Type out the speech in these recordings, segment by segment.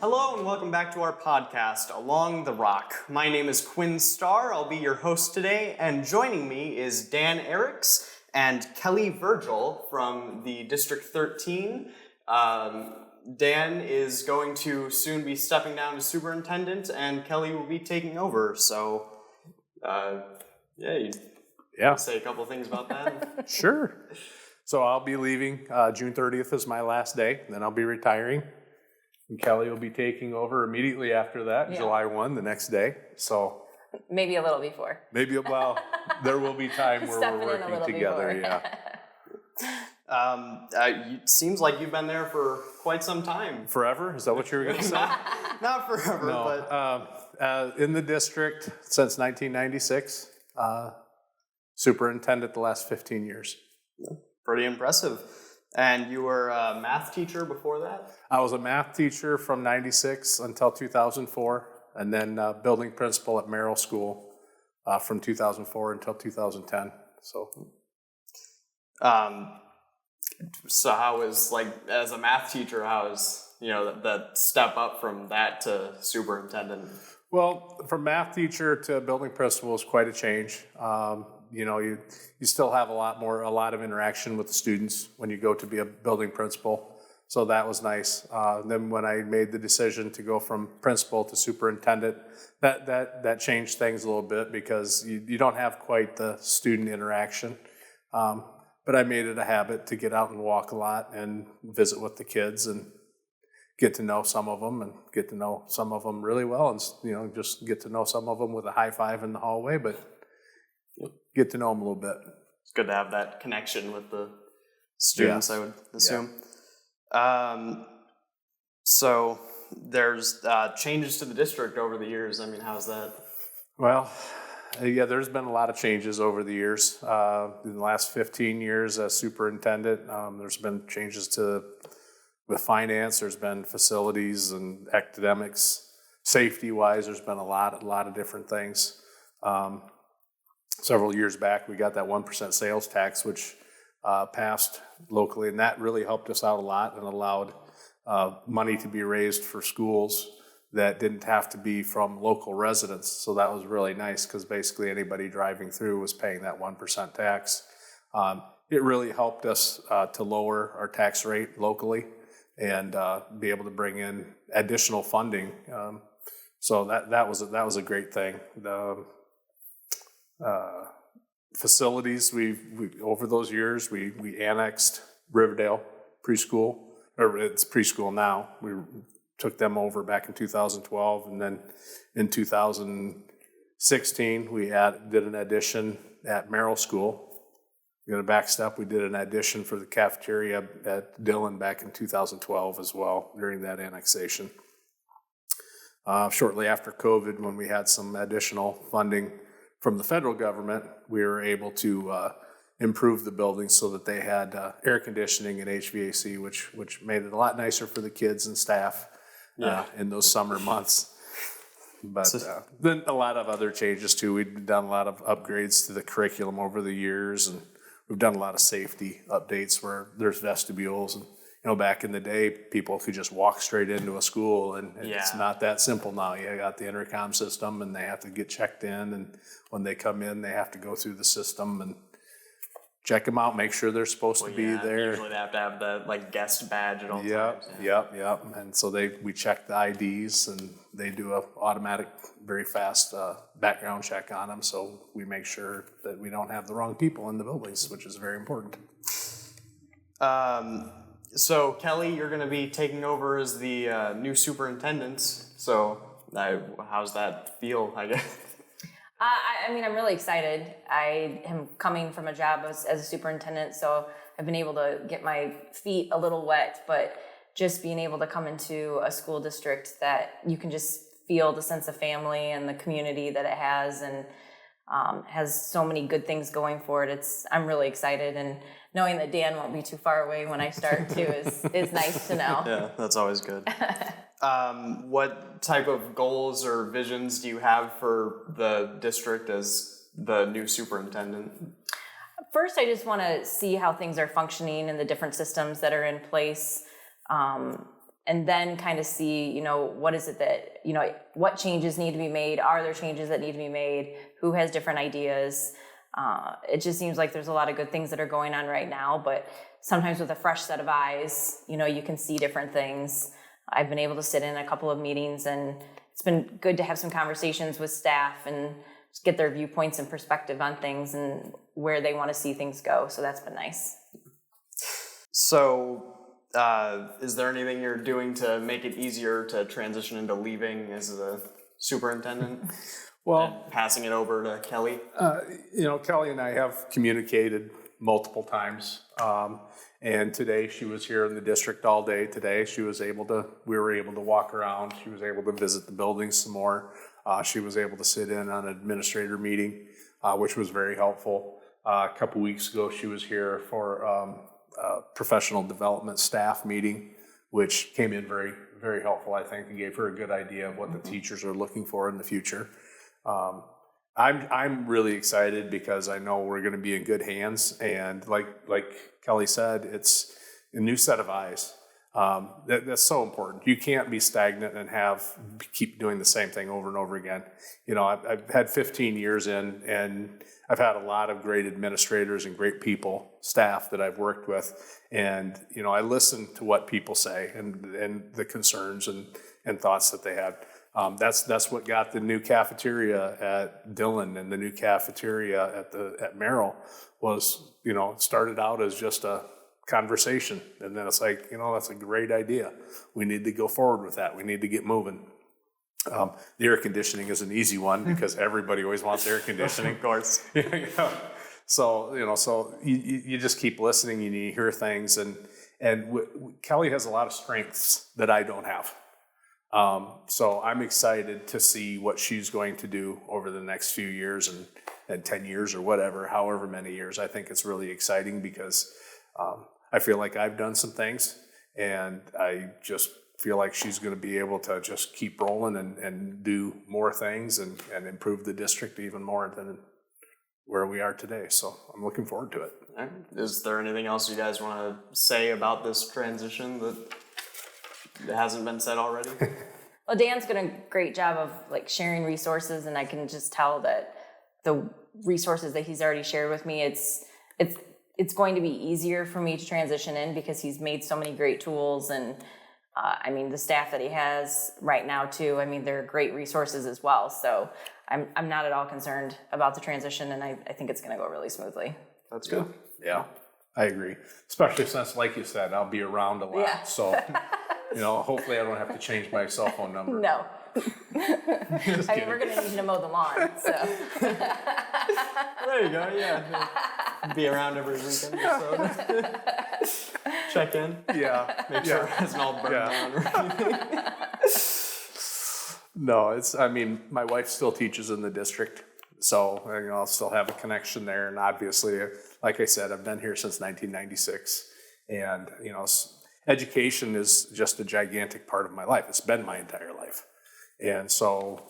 Hello and welcome back to our podcast, Along the Rock. My name is Quinn Stahr. I'll be your host today, and joining me is Dan Arickx and Kelli Virgil from the District 13. Dan is going to soon be stepping down as superintendent, and Kelli will be taking over. So, Yeah. Say a couple things about that. Sure. So I'll be leaving June 30th is my last day, then I'll be retiring. And Kelli will be taking over immediately after that, July 1, the next day. So maybe a little before. Maybe, well, there will be time where we're working together, It seems like you've been there for quite some time. Forever? Is that what you were going to say? Not forever, no, but... in the district since 1996, superintendent the last 15 years. Pretty impressive. And you were a math teacher before that? I was a math teacher from 96 until 2004, and then building principal at Merrill School from 2004 until 2010. So how was, like, as a math teacher, how was, that step up from that to superintendent? Well, from math teacher to building principal was quite a change. You still have a lot of interaction with the students when you go to be a building principal. So that was nice. Then when I made the decision to go from principal to superintendent, that changed things a little bit because you don't have quite the student interaction. But I made it a habit to get out and walk a lot and visit with the kids and get to know some of them and get to know some of them really well, and just get to know some of them with a high five in the hallway, but get to know them a little bit. It's good to have that connection with the students, yes. I would assume. Yeah. So there's changes to the district over the years. I mean, how's that? Well, there's been a lot of changes over the years. In the last 15 years as superintendent, there's been changes with finance. There's been facilities and academics. Safety-wise, there's been a lot of different things. Several years back, we got that 1% sales tax, which passed locally, and that really helped us out a lot and allowed money to be raised for schools that didn't have to be from local residents. So that was really nice because basically anybody driving through was paying that 1% tax. It really helped us to lower our tax rate locally and be able to bring in additional funding. So that was a great thing. Facilities, we over those years we annexed Riverdale preschool, or it's preschool now. We took them over back in 2012, and then in 2016 we did an addition at Merrill School. We're going to backstep. We did an addition for the cafeteria at Dillon back in 2012 as well during that annexation. Shortly after COVID, when we had some additional funding from the federal government, we were able to improve the buildings so that they had air conditioning and HVAC, which made it a lot nicer for the kids and staff in those summer months. But then a lot of other changes too. We've done a lot of upgrades to the curriculum over the years, and we've done a lot of safety updates where there's vestibules. And back in the day, people could just walk straight into a school, and it's not that simple now. You got the intercom system, and they have to get checked in, and when they come in, they have to go through the system and check them out, make sure they're supposed to be there. Usually they have to have the guest badge at all times. Yep. And so we check the IDs, and they do a automatic, very fast background check on them. So we make sure that we don't have the wrong people in the buildings, which is very important. So Kelli, you're going to be taking over as the new superintendent. So how's that feel, I guess? I'm really excited. I am coming from a job as a superintendent, so I've been able to get my feet a little wet, but just being able to come into a school district that you can just feel the sense of family and the community that it has, and has so many good things going for it. I'm really excited, and knowing that Dan won't be too far away when I start too is nice to know. Yeah, that's always good. What type of goals or visions do you have for the district as the new superintendent? First, I just want to see how things are functioning and the different systems that are in place. and then kind of see, what is it that, what changes need to be made? Are there changes that need to be made? Who has different ideas? It just seems like there's a lot of good things that are going on right now, but sometimes with a fresh set of eyes, you can see different things. I've been able to sit in a couple of meetings, and it's been good to have some conversations with staff and just get their viewpoints and perspective on things and where they want to see things go. So that's been nice. So, is there anything you're doing to make it easier to transition into leaving as a superintendent? Well, and passing it over to Kelli? Kelli and I have communicated multiple times. And today she was here in the district all day today. We were able to walk around. She was able to visit the building some more. She was able to sit in on an administrator meeting, which was very helpful. A couple weeks ago, she was here for a professional development staff meeting, which came in very, very helpful, I think, and gave her a good idea of what the teachers are looking for in the future. I'm really excited because I know we're going to be in good hands, and like Kelli said, it's a new set of eyes. That's so important. You can't be stagnant and keep doing the same thing over and over again. I've had 15 years in, and I've had a lot of great administrators and great people, staff that I've worked with, and I listen to what people say and the concerns and thoughts that they have. That's what got the new cafeteria at Dillon and the new cafeteria at Merrill was, started out as just a conversation. And then it's like, that's a great idea. We need to go forward with that. We need to get moving. The air conditioning is an easy one because everybody always wants air conditioning. Of course. So you just keep listening and you hear things. And Kelli has a lot of strengths that I don't have. So I'm excited to see what she's going to do over the next few years and 10 years or whatever, however many years. I think it's really exciting because I feel like I've done some things, and I just feel like she's going to be able to just keep rolling and do more things and improve the district even more than where we are today. So I'm looking forward to it. All right. Is there anything else you guys want to say about this transition that hasn't been said already? Well, Dan's done a great job of sharing resources, and I can just tell that the resources that he's already shared with me, it's going to be easier for me to transition in because he's made so many great tools, and the staff that he has right now too, they're great resources as well. So I'm not at all concerned about the transition, and I think it's going to go really smoothly. That's good. Yeah, I agrey. Especially since, like you said, I'll be around a lot. Yeah. So, hopefully I don't have to change my cell phone number. No. We're going to need you to mow the lawn. So. There you go. Yeah. Be around every weekend or so. Check in. Yeah. Make sure it hasn't all burned down or anything. No, my wife still teaches in the district, so I'll still have a connection there. And obviously, like I said, I've been here since 1996, and education is just a gigantic part of my life. It's been my entire life, and so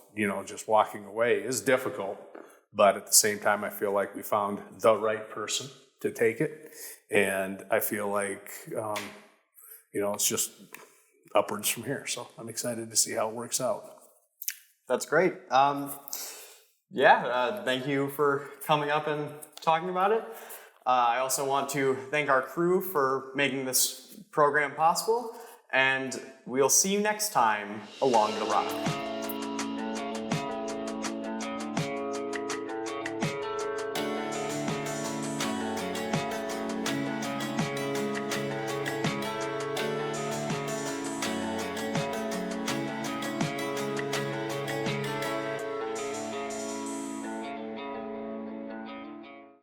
just walking away is difficult. But at the same time, I feel like we found the right person to take it, and I feel like it's just upwards from here. So I'm excited to see how it works out. That's great. Thank you for coming up and talking about it. I also want to thank our crew for making this program possible, and we'll see you next time along the rock.